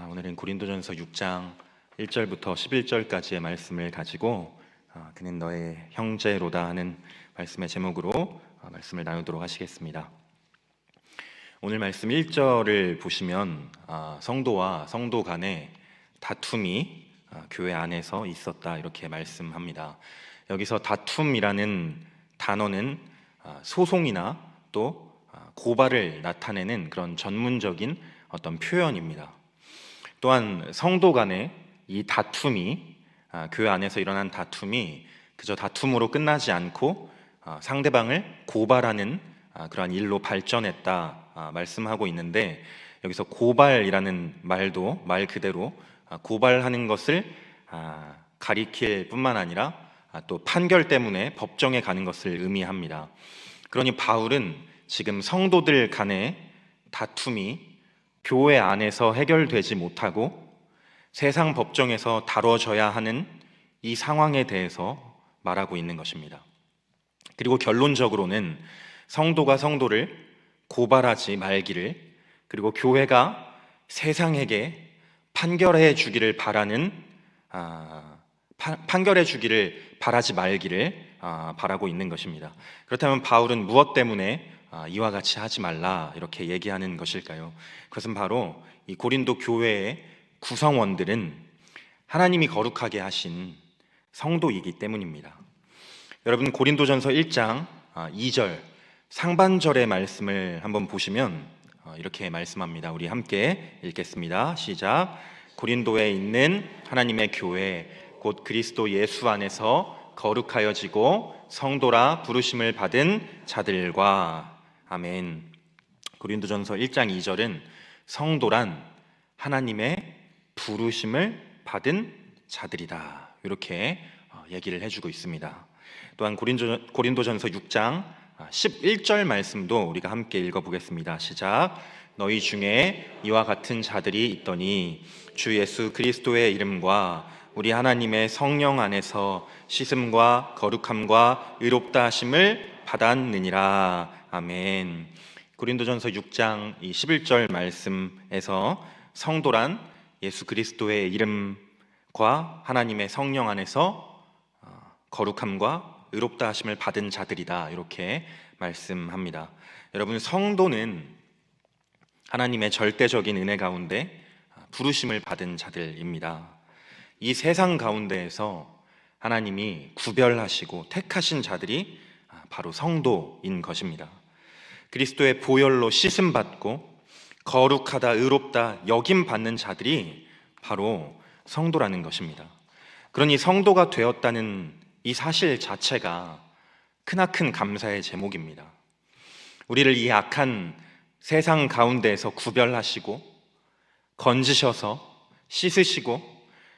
오늘은 고린도전서 6장 1절부터 11절까지의 말씀을 가지고 그는 너의 형제로다 하는 말씀의 제목으로 말씀을 나누도록 하시겠습니다. 오늘 말씀 1절을 보시면 성도와 성도 간의 다툼이 교회 안에서 있었다 이렇게 말씀합니다. 여기서 다툼이라는 단어는 소송이나 또 고발을 나타내는 그런 전문적인 어떤 표현입니다. 또한 성도 간의 이 다툼이 교회 안에서 일어난 다툼이 그저 다툼으로 끝나지 않고 상대방을 고발하는 그러한 일로 발전했다 말씀하고 있는데, 여기서 고발이라는 말도 말 그대로 고발하는 것을 가리킬 뿐만 아니라 또 판결 때문에 법정에 가는 것을 의미합니다. 그러니 바울은 지금 성도들 간의 다툼이 교회 안에서 해결되지 못하고 세상 법정에서 다뤄져야 하는 이 상황에 대해서 말하고 있는 것입니다. 그리고 결론적으로는 성도가 성도를 고발하지 말기를, 그리고 교회가 세상에게 판결해 주기를 바라지 말기를 바라고 있는 것입니다. 그렇다면 바울은 무엇 때문에 이와 같이 하지 말라 이렇게 얘기하는 것일까요? 그것은 바로 이 고린도 교회의 구성원들은 하나님이 거룩하게 하신 성도이기 때문입니다. 여러분, 고린도전서 1장 2절 상반절의 말씀을 한번 보시면 이렇게 말씀합니다. 우리 함께 읽겠습니다. 시작. 고린도에 있는 하나님의 교회 곧 그리스도 예수 안에서 거룩하여지고 성도라 부르심을 받은 자들과. 아멘. 고린도전서 1장 2절은 성도란 하나님의 부르심을 받은 자들이다 이렇게 얘기를 해주고 있습니다. 또한 고린도전서 6장 11절 말씀도 우리가 함께 읽어보겠습니다. 시작. 너희 중에 이와 같은 자들이 있더니 주 예수 그리스도의 이름과 우리 하나님의 성령 안에서 씻음과 거룩함과 의롭다 하심을 받았느니라. 아멘. 고린도전서 6장 11절 말씀에서 성도란 예수 그리스도의 이름과 하나님의 성령 안에서 거룩함과 의롭다 하심을 받은 자들이다 이렇게 말씀합니다. 여러분, 성도는 하나님의 절대적인 은혜 가운데 부르심을 받은 자들입니다. 이 세상 가운데에서 하나님이 구별하시고 택하신 자들이 바로 성도인 것입니다. 그리스도의 보혈로 씻음받고 거룩하다 의롭다 여김받는 자들이 바로 성도라는 것입니다. 그러니 성도가 되었다는 이 사실 자체가 크나큰 감사의 제목입니다. 우리를 이 악한 세상 가운데에서 구별하시고 건지셔서 씻으시고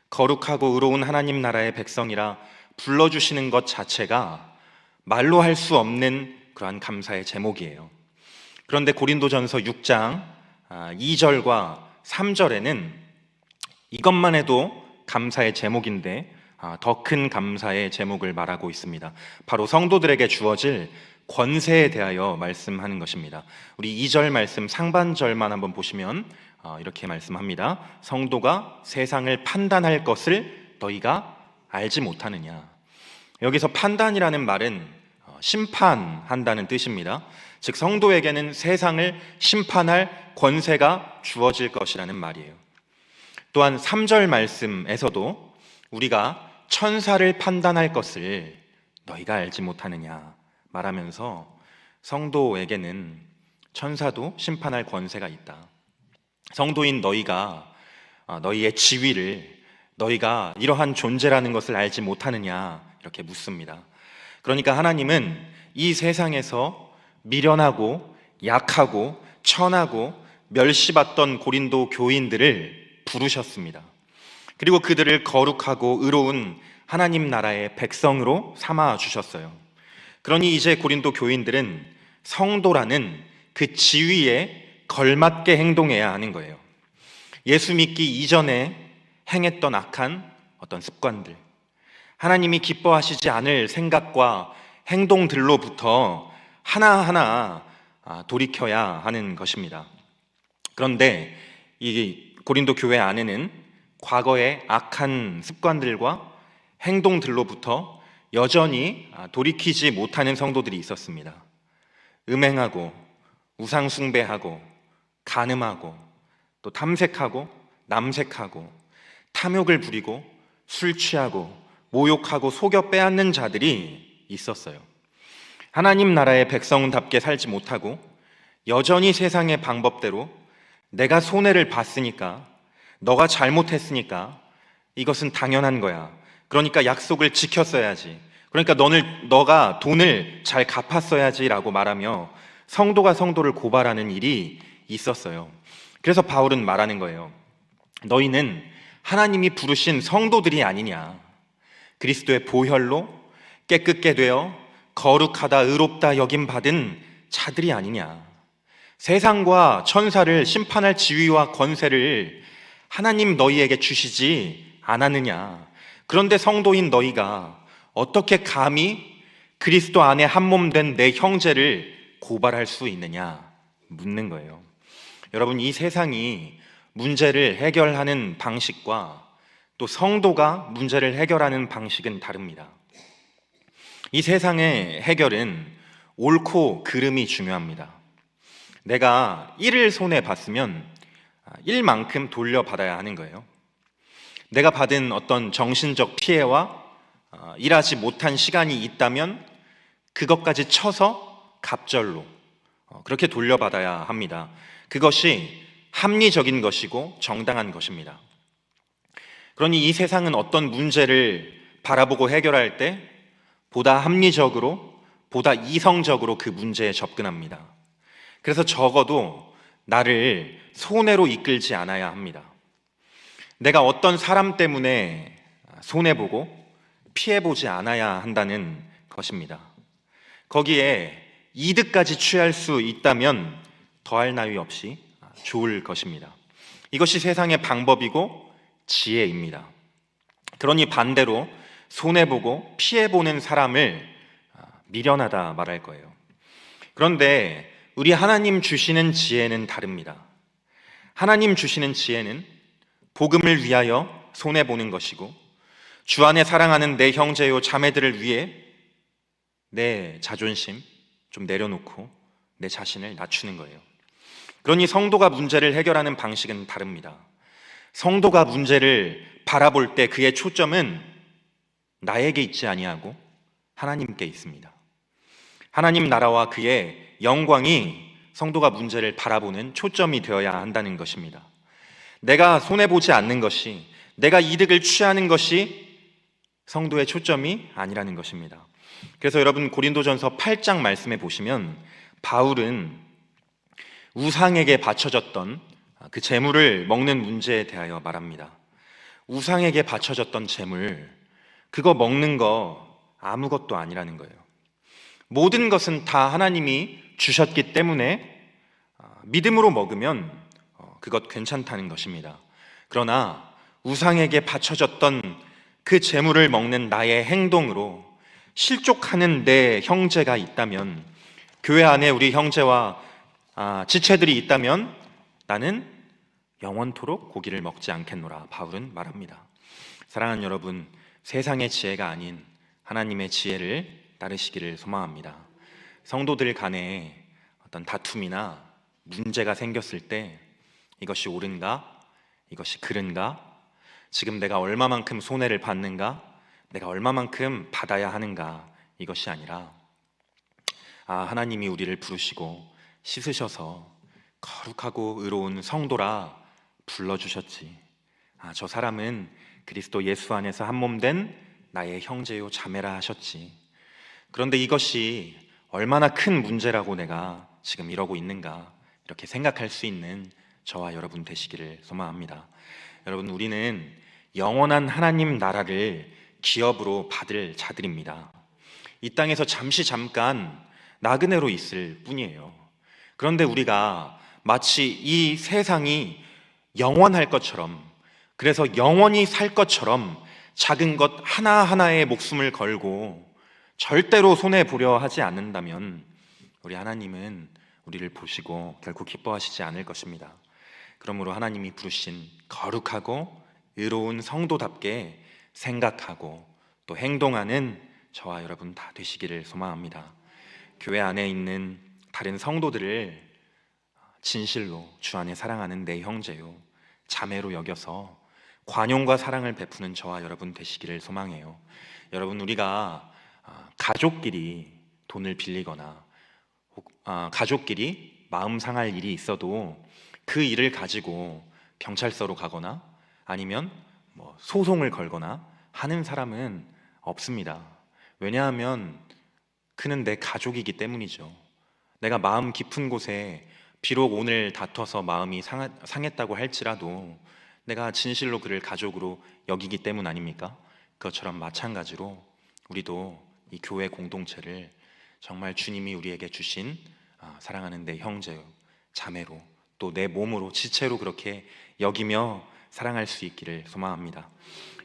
거룩하고 의로운 하나님 나라의 백성이라 불러주시는 것 자체가 말로 할 수 없는 그러한 감사의 제목이에요. 그런데 고린도전서 6장 2절과 3절에는 이것만 해도 감사의 제목인데 더 큰 감사의 제목을 말하고 있습니다. 바로 성도들에게 주어질 권세에 대하여 말씀하는 것입니다. 우리 2절 말씀 상반절만 한번 보시면 이렇게 말씀합니다. 성도가 세상을 판단할 것을 너희가 알지 못하느냐. 여기서 판단이라는 말은 심판한다는 뜻입니다. 즉 성도에게는 세상을 심판할 권세가 주어질 것이라는 말이에요. 또한 3절 말씀에서도 우리가 천사를 판단할 것을 너희가 알지 못하느냐 말하면서 성도에게는 천사도 심판할 권세가 있다. 성도인 너희가 너희의 지위를, 너희가 이러한 존재라는 것을 알지 못하느냐 이렇게 묻습니다. 그러니까 하나님은 이 세상에서 미련하고 약하고 천하고 멸시받던 고린도 교인들을 부르셨습니다. 그리고 그들을 거룩하고 의로운 하나님 나라의 백성으로 삼아 주셨어요. 그러니 이제 고린도 교인들은 성도라는 그 지위에 걸맞게 행동해야 하는 거예요. 예수 믿기 이전에 행했던 악한 어떤 습관들, 하나님이 기뻐하시지 않을 생각과 행동들로부터 하나하나 돌이켜야 하는 것입니다. 그런데 이 고린도 교회 안에는 과거의 악한 습관들과 행동들로부터 여전히 돌이키지 못하는 성도들이 있었습니다. 음행하고 우상숭배하고 간음하고 또 탐색하고 남색하고 탐욕을 부리고 술 취하고 모욕하고 속여 빼앗는 자들이 있었어요. 하나님 나라의 백성답게 살지 못하고 여전히 세상의 방법대로 내가 손해를 봤으니까, 너가 잘못했으니까 이것은 당연한 거야, 그러니까 약속을 지켰어야지, 그러니까 너가 돈을 잘 갚았어야지 라고 말하며 성도가 성도를 고발하는 일이 있었어요. 그래서 바울은 말하는 거예요. 너희는 하나님이 부르신 성도들이 아니냐, 그리스도의 보혈로 깨끗게 되어 거룩하다 의롭다 여김 받은 자들이 아니냐. 세상과 천사를 심판할 지위와 권세를 하나님 너희에게 주시지 않았느냐. 그런데 성도인 너희가 어떻게 감히 그리스도 안에 한 몸 된 내 형제를 고발할 수 있느냐 묻는 거예요. 여러분, 이 세상이 문제를 해결하는 방식과 또 성도가 문제를 해결하는 방식은 다릅니다. 이 세상의 해결은 옳고 그름이 중요합니다. 내가 1을 손해봤으면 1만큼 돌려받아야 하는 거예요. 내가 받은 어떤 정신적 피해와 일하지 못한 시간이 있다면 그것까지 쳐서 갑절로 그렇게 돌려받아야 합니다. 그것이 합리적인 것이고 정당한 것입니다. 그러니 이 세상은 어떤 문제를 바라보고 해결할 때 보다 합리적으로, 보다 이성적으로 그 문제에 접근합니다. 그래서 적어도 나를 손해로 이끌지 않아야 합니다. 내가 어떤 사람 때문에 손해보고 피해보지 않아야 한다는 것입니다. 거기에 이득까지 취할 수 있다면 더할 나위 없이 좋을 것입니다. 이것이 세상의 방법이고 지혜입니다. 그러니 반대로 손해보고 피해보는 사람을 미련하다 말할 거예요. 그런데 우리 하나님 주시는 지혜는 다릅니다. 하나님 주시는 지혜는 복음을 위하여 손해보는 것이고, 주 안에 사랑하는 내 형제요 자매들을 위해 내 자존심 좀 내려놓고 내 자신을 낮추는 거예요. 그러니 성도가 문제를 해결하는 방식은 다릅니다. 성도가 문제를 바라볼 때 그의 초점은 나에게 있지 아니하고 하나님께 있습니다. 하나님 나라와 그의 영광이 성도가 문제를 바라보는 초점이 되어야 한다는 것입니다. 내가 손해보지 않는 것이, 내가 이득을 취하는 것이 성도의 초점이 아니라는 것입니다. 그래서 여러분, 고린도전서 8장 말씀에 보시면 바울은 우상에게 바쳐졌던 그 재물을 먹는 문제에 대하여 말합니다. 우상에게 바쳐졌던 재물, 그거 먹는 거 아무것도 아니라는 거예요. 모든 것은 다 하나님이 주셨기 때문에 믿음으로 먹으면 그것 괜찮다는 것입니다. 그러나 우상에게 바쳐졌던 그 재물을 먹는 나의 행동으로 실족하는 내 형제가 있다면, 교회 안에 우리 형제와 지체들이 있다면 나는 영원토록 고기를 먹지 않겠노라 바울은 말합니다. 사랑하는 여러분, 세상의 지혜가 아닌 하나님의 지혜를 따르시기를 소망합니다. 성도들 간에 어떤 다툼이나 문제가 생겼을 때 이것이 옳은가? 이것이 그른가? 지금 내가 얼마만큼 손해를 받는가? 내가 얼마만큼 받아야 하는가? 이것이 아니라 하나님이 우리를 부르시고 씻으셔서 거룩하고 의로운 성도라 불러주셨지. 저 사람은 그리스도 예수 안에서 한 몸 된 나의 형제요 자매라 하셨지. 그런데 이것이 얼마나 큰 문제라고 내가 지금 이러고 있는가, 이렇게 생각할 수 있는 저와 여러분 되시기를 소망합니다. 여러분, 우리는 영원한 하나님 나라를 기업으로 받을 자들입니다. 이 땅에서 잠깐 나그네로 있을 뿐이에요. 그런데 우리가 마치 이 세상이 영원할 것처럼, 그래서 영원히 살 것처럼 작은 것 하나하나에 목숨을 걸고 절대로 손해보려 하지 않는다면 우리 하나님은 우리를 보시고 결코 기뻐하시지 않을 것입니다. 그러므로 하나님이 부르신 거룩하고 의로운 성도답게 생각하고 또 행동하는 저와 여러분 다 되시기를 소망합니다. 교회 안에 있는 다른 성도들을 진실로 주 안에 사랑하는 내 형제요 자매로 여겨서 관용과 사랑을 베푸는 저와 여러분 되시기를 소망해요. 여러분, 우리가 가족끼리 돈을 빌리거나 가족끼리 마음 상할 일이 있어도 그 일을 가지고 경찰서로 가거나 아니면 소송을 걸거나 하는 사람은 없습니다. 왜냐하면 그는 내 가족이기 때문이죠. 내가 마음 깊은 곳에 비록 오늘 다퉈서 마음이 상했다고 할지라도 내가 진실로 그를 가족으로 여기기 때문 아닙니까? 그것처럼 마찬가지로 우리도 이 교회 공동체를 정말 주님이 우리에게 주신 사랑하는 내 형제요 자매로 또 내 몸으로 지체로 그렇게 여기며 사랑할 수 있기를 소망합니다.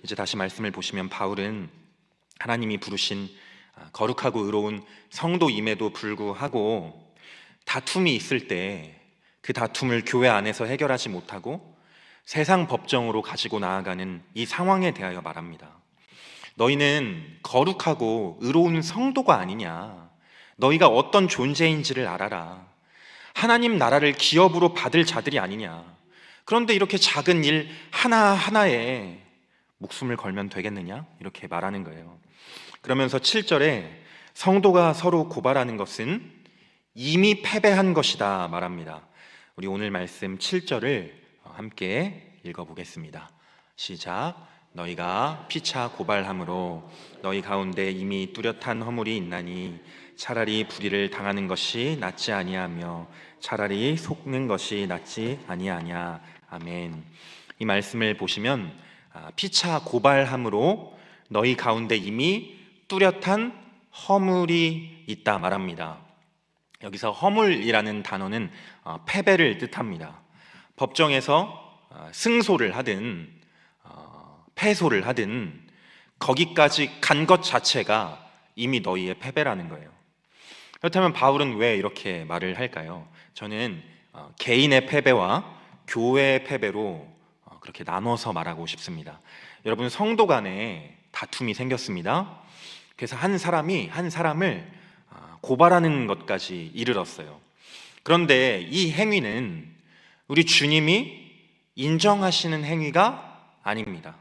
이제 다시 말씀을 보시면 바울은 하나님이 부르신 거룩하고 의로운 성도임에도 불구하고 다툼이 있을 때 그 다툼을 교회 안에서 해결하지 못하고 세상 법정으로 가지고 나아가는 이 상황에 대하여 말합니다. 너희는 거룩하고 의로운 성도가 아니냐? 너희가 어떤 존재인지를 알아라. 하나님 나라를 기업으로 받을 자들이 아니냐? 그런데 이렇게 작은 일 하나하나에 목숨을 걸면 되겠느냐? 이렇게 말하는 거예요. 그러면서 7절에 성도가 서로 고발하는 것은 이미 패배한 것이다 말합니다. 우리 오늘 말씀 7절을 함께 읽어보겠습니다. 시작. 너희가 피차 고발함으로 너희 가운데 이미 뚜렷한 허물이 있나니 차라리 불의를 당하는 것이 낫지 아니하며 차라리 속는 것이 낫지 아니하냐. 아멘. 이 말씀을 보시면 피차 고발함으로 너희 가운데 이미 뚜렷한 허물이 있다 말합니다. 여기서 허물이라는 단어는 패배를 뜻합니다. 법정에서 승소를 하든 패소를 하든 거기까지 간 것 자체가 이미 너희의 패배라는 거예요. 그렇다면 바울은 왜 이렇게 말을 할까요? 저는 개인의 패배와 교회의 패배로 그렇게 나눠서 말하고 싶습니다. 여러분, 성도 간에 다툼이 생겼습니다. 그래서 한 사람이 한 사람을 고발하는 것까지 이르렀어요. 그런데 이 행위는 우리 주님이 인정하시는 행위가 아닙니다.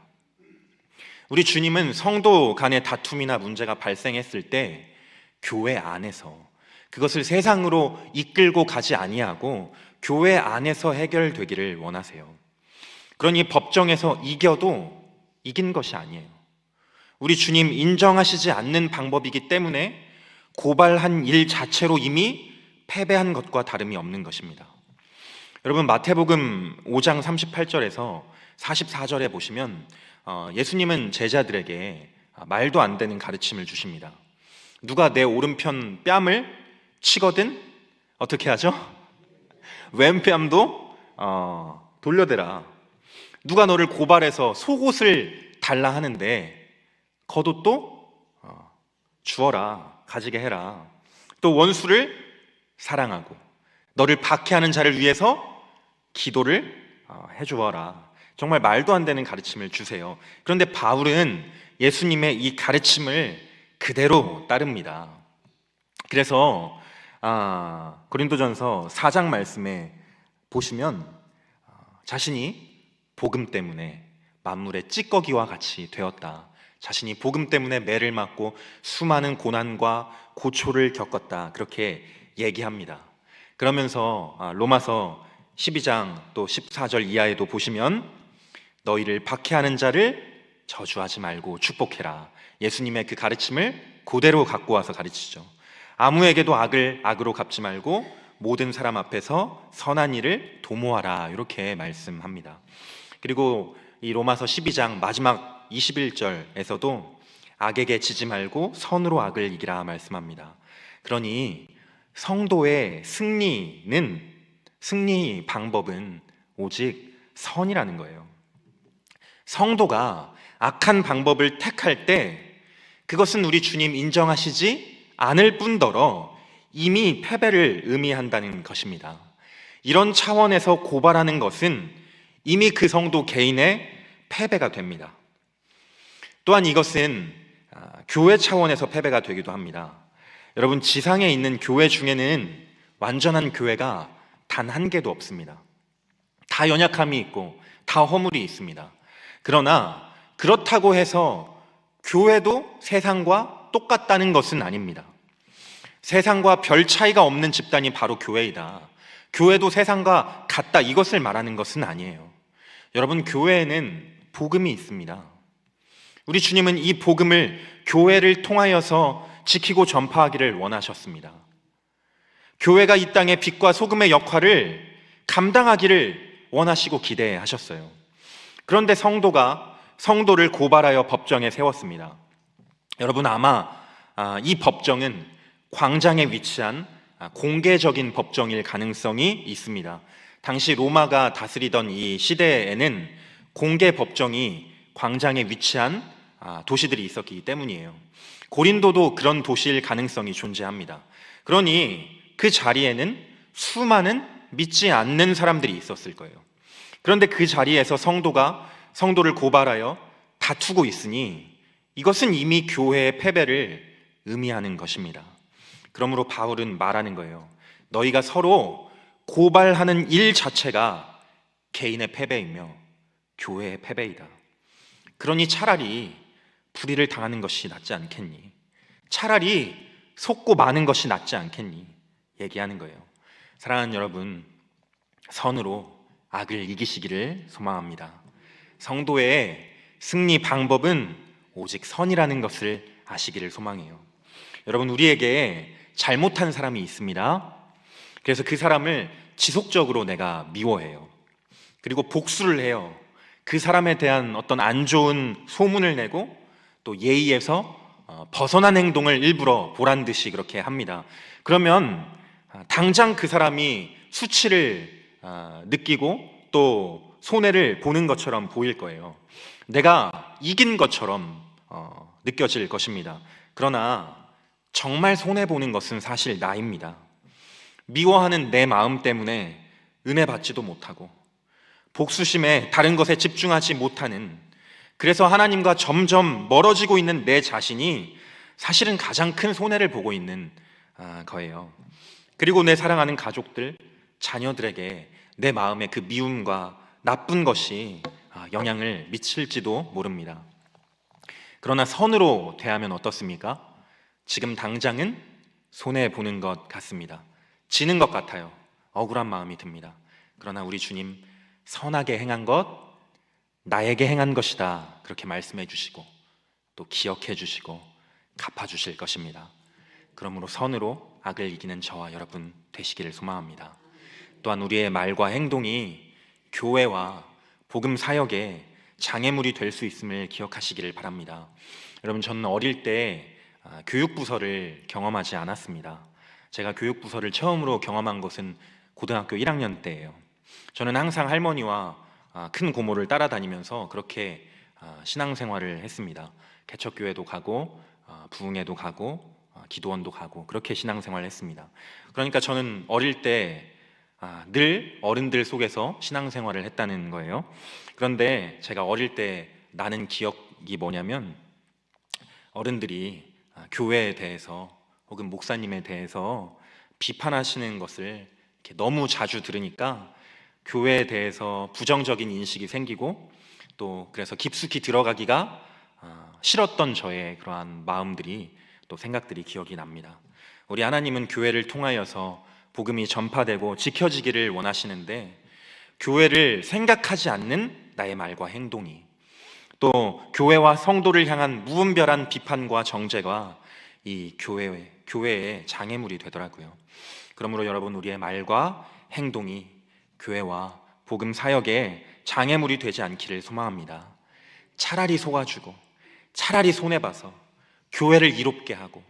우리 주님은 성도 간의 다툼이나 문제가 발생했을 때 교회 안에서 그것을 세상으로 이끌고 가지 아니하고 교회 안에서 해결되기를 원하세요. 그러니 법정에서 이겨도 이긴 것이 아니에요. 우리 주님 인정하시지 않는 방법이기 때문에 고발한 일 자체로 이미 패배한 것과 다름이 없는 것입니다. 여러분, 마태복음 5장 38절에서 44절에 보시면 예수님은 제자들에게 말도 안 되는 가르침을 주십니다. 누가 내 오른편 뺨을 치거든 어떻게 하죠? 왼뺨도 돌려대라. 누가 너를 고발해서 속옷을 달라 하는데 겉옷도 주어라. 가지게 해라. 또 원수를 사랑하고 너를 박해하는 자를 위해서 기도를 해주어라. 정말 말도 안 되는 가르침을 주세요. 그런데 바울은 예수님의 이 가르침을 그대로 따릅니다. 그래서 고린도전서 4장 말씀에 보시면 자신이 복음 때문에 만물의 찌꺼기와 같이 되었다. 자신이 복음 때문에 매를 맞고 수많은 고난과 고초를 겪었다. 그렇게 얘기합니다. 그러면서 로마서 12장 또 14절 이하에도 보시면 너희를 박해하는 자를 저주하지 말고 축복해라. 예수님의 그 가르침을 그대로 갖고 와서 가르치죠. 아무에게도 악을 악으로 갚지 말고 모든 사람 앞에서 선한 일을 도모하라. 이렇게 말씀합니다. 그리고 이 로마서 12장 마지막 21절에서도 악에게 지지 말고 선으로 악을 이기라 말씀합니다. 그러니 성도의 승리 방법은 오직 선이라는 거예요. 성도가 악한 방법을 택할 때 그것은 우리 주님 인정하시지 않을 뿐더러 이미 패배를 의미한다는 것입니다. 이런 차원에서 고발하는 것은 이미 그 성도 개인의 패배가 됩니다. 또한 이것은 교회 차원에서 패배가 되기도 합니다. 여러분, 지상에 있는 교회 중에는 완전한 교회가 단 한 개도 없습니다. 다 연약함이 있고 다 허물이 있습니다. 그러나 그렇다고 해서 교회도 세상과 똑같다는 것은 아닙니다. 세상과 별 차이가 없는 집단이 바로 교회이다, 교회도 세상과 같다, 이것을 말하는 것은 아니에요. 여러분, 교회에는 복음이 있습니다. 우리 주님은 이 복음을 교회를 통하여서 지키고 전파하기를 원하셨습니다. 교회가 이 땅의 빛과 소금의 역할을 감당하기를 원하시고 기대하셨어요. 그런데 성도를 고발하여 법정에 세웠습니다. 여러분, 아마 이 법정은 광장에 위치한 공개적인 법정일 가능성이 있습니다. 당시 로마가 다스리던 이 시대에는 공개 법정이 광장에 위치한 도시들이 있었기 때문이에요. 고린도도 그런 도시일 가능성이 존재합니다. 그러니 그 자리에는 수많은 믿지 않는 사람들이 있었을 거예요. 그런데 그 자리에서 성도가 성도를 고발하여 다투고 있으니 이것은 이미 교회의 패배를 의미하는 것입니다. 그러므로 바울은 말하는 거예요. 너희가 서로 고발하는 일 자체가 개인의 패배이며 교회의 패배이다. 그러니 차라리 불의를 당하는 것이 낫지 않겠니? 차라리 속고 마는 것이 낫지 않겠니? 얘기하는 거예요. 사랑하는 여러분, 선으로 악을 이기시기를 소망합니다. 성도의 승리 방법은 오직 선이라는 것을 아시기를 소망해요. 여러분, 우리에게 잘못한 사람이 있습니다. 그래서 그 사람을 지속적으로 내가 미워해요. 그리고 복수를 해요. 그 사람에 대한 어떤 안 좋은 소문을 내고 또 예의에서 벗어난 행동을 일부러 보란 듯이 그렇게 합니다. 그러면 당장 그 사람이 수치를 느끼고 또 손해를 보는 것처럼 보일 거예요. 내가 이긴 것처럼 느껴질 것입니다. 그러나 정말 손해보는 것은 사실 나입니다. 미워하는 내 마음 때문에 은혜 받지도 못하고 복수심에 다른 것에 집중하지 못하는, 그래서 하나님과 점점 멀어지고 있는 내 자신이 사실은 가장 큰 손해를 보고 있는 거예요. 그리고 내 사랑하는 가족들, 자녀들에게 내 마음의 그 미움과 나쁜 것이 영향을 미칠지도 모릅니다. 그러나 선으로 대하면 어떻습니까? 지금 당장은 손해보는 것 같습니다. 지는 것 같아요. 억울한 마음이 듭니다. 그러나 우리 주님, 선하게 행한 것 나에게 행한 것이다, 그렇게 말씀해 주시고 또 기억해 주시고 갚아 주실 것입니다. 그러므로 선으로 악을 이기는 저와 여러분 되시기를 소망합니다. 또한 우리의 말과 행동이 교회와 복음 사역에 장애물이 될 수 있음을 기억하시기를 바랍니다. 여러분, 저는 어릴 때 교육부서를 경험하지 않았습니다. 제가 교육부서를 처음으로 경험한 것은 고등학교 1학년 때예요. 저는 항상 할머니와 큰 고모를 따라다니면서 그렇게 신앙생활을 했습니다. 개척교회도 가고 부흥회도 가고 기도원도 가고 그렇게 신앙생활을 했습니다. 그러니까 저는 어릴 때 늘 어른들 속에서 신앙생활을 했다는 거예요. 그런데 제가 어릴 때 나는 기억이 뭐냐면, 어른들이 교회에 대해서 혹은 목사님에 대해서 비판하시는 것을 이렇게 너무 자주 들으니까 교회에 대해서 부정적인 인식이 생기고 또 그래서 깊숙이 들어가기가 싫었던 저의 그러한 마음들이 또 생각들이 기억이 납니다. 우리 하나님은 교회를 통하여서 복음이 전파되고 지켜지기를 원하시는데, 교회를 생각하지 않는 나의 말과 행동이, 또 교회와 성도를 향한 무분별한 비판과 정죄가 이 교회의 장애물이 되더라고요. 그러므로 여러분, 우리의 말과 행동이 교회와 복음 사역에 장애물이 되지 않기를 소망합니다. 차라리 속아주고 차라리 손해봐서 교회를 이롭게 하고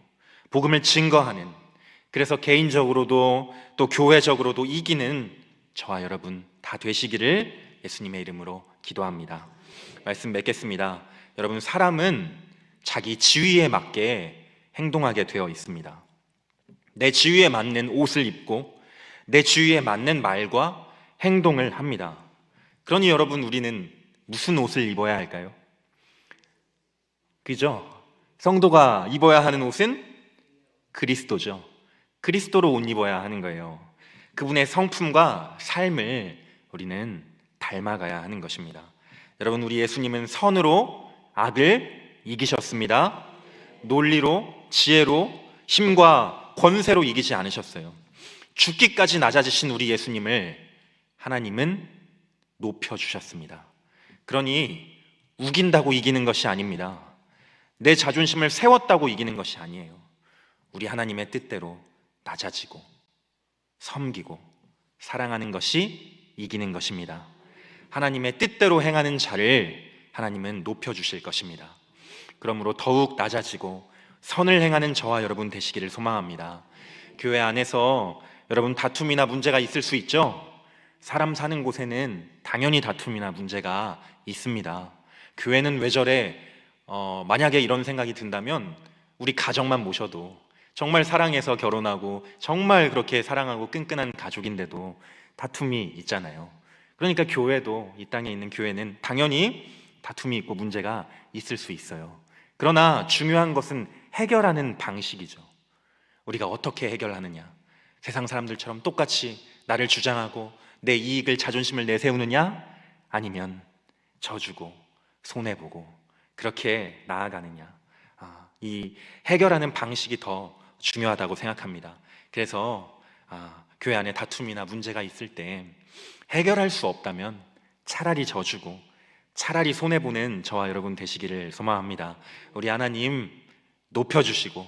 복음을 증거하는, 그래서 개인적으로도 또 교회적으로도 이기는 저와 여러분 다 되시기를 예수님의 이름으로 기도합니다. 말씀 맺겠습니다. 여러분, 사람은 자기 지위에 맞게 행동하게 되어 있습니다. 내 지위에 맞는 옷을 입고 내 지위에 맞는 말과 행동을 합니다. 그러니 여러분, 우리는 무슨 옷을 입어야 할까요? 그죠? 성도가 입어야 하는 옷은 그리스도죠. 그리스도로 옷 입어야 하는 거예요. 그분의 성품과 삶을 우리는 닮아가야 하는 것입니다. 여러분, 우리 예수님은 선으로 악을 이기셨습니다. 논리로, 지혜로, 힘과 권세로 이기지 않으셨어요. 죽기까지 낮아지신 우리 예수님을 하나님은 높여주셨습니다. 그러니 우긴다고 이기는 것이 아닙니다. 내 자존심을 세웠다고 이기는 것이 아니에요. 우리 하나님의 뜻대로 낮아지고 섬기고 사랑하는 것이 이기는 것입니다. 하나님의 뜻대로 행하는 자를 하나님은 높여주실 것입니다. 그러므로 더욱 낮아지고 선을 행하는 저와 여러분 되시기를 소망합니다. 교회 안에서 여러분 다툼이나 문제가 있을 수 있죠? 사람 사는 곳에는 당연히 다툼이나 문제가 있습니다. 교회는 왜 저래? 만약에 이런 생각이 든다면 우리 가정만 모셔도 정말 사랑해서 결혼하고 정말 그렇게 사랑하고 끈끈한 가족인데도 다툼이 있잖아요. 그러니까 교회도, 이 땅에 있는 교회는 당연히 다툼이 있고 문제가 있을 수 있어요. 그러나 중요한 것은 해결하는 방식이죠. 우리가 어떻게 해결하느냐? 세상 사람들처럼 똑같이 나를 주장하고 내 이익을, 자존심을 내세우느냐? 아니면 져주고 손해보고 그렇게 나아가느냐? 이 해결하는 방식이 더 중요하다고 생각합니다. 그래서 교회 안에 다툼이나 문제가 있을 때 해결할 수 없다면 차라리 져주고 차라리 손해보는 저와 여러분 되시기를 소망합니다. 우리 하나님 높여주시고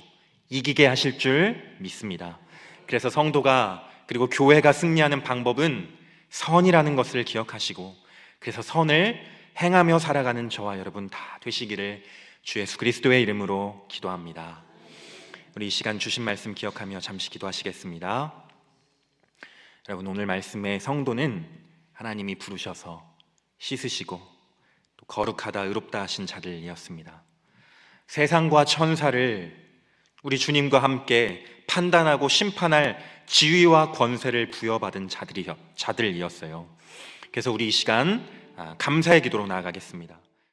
이기게 하실 줄 믿습니다. 그래서 성도가, 그리고 교회가 승리하는 방법은 선이라는 것을 기억하시고, 그래서 선을 행하며 살아가는 저와 여러분 다 되시기를 주 예수 그리스도의 이름으로 기도합니다. 우리 이 시간 주신 말씀 기억하며 잠시 기도하시겠습니다. 여러분, 오늘 말씀의 성도는 하나님이 부르셔서 씻으시고 또 거룩하다 의롭다 하신 자들이었습니다. 세상과 천사를 우리 주님과 함께 판단하고 심판할 지위와 권세를 부여받은 자들이었어요. 그래서 우리 이 시간 감사의 기도로 나아가겠습니다.